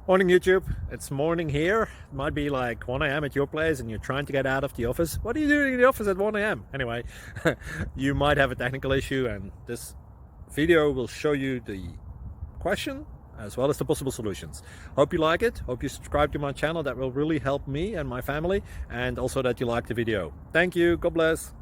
Morning YouTube, it's morning here. It might be like 1 a.m. at your place and you're trying to get out of the office. What are you doing in the office at 1 a.m.? Anyway, you might have a technical issue and this video will show you the question as well as the possible solutions. Hope you like it, hope you subscribe to my channel. That will really help me and my family, and also that you like the video. Thank you, God bless.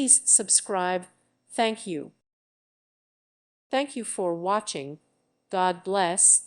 Please subscribe. Thank you. Thank you for watching. God bless.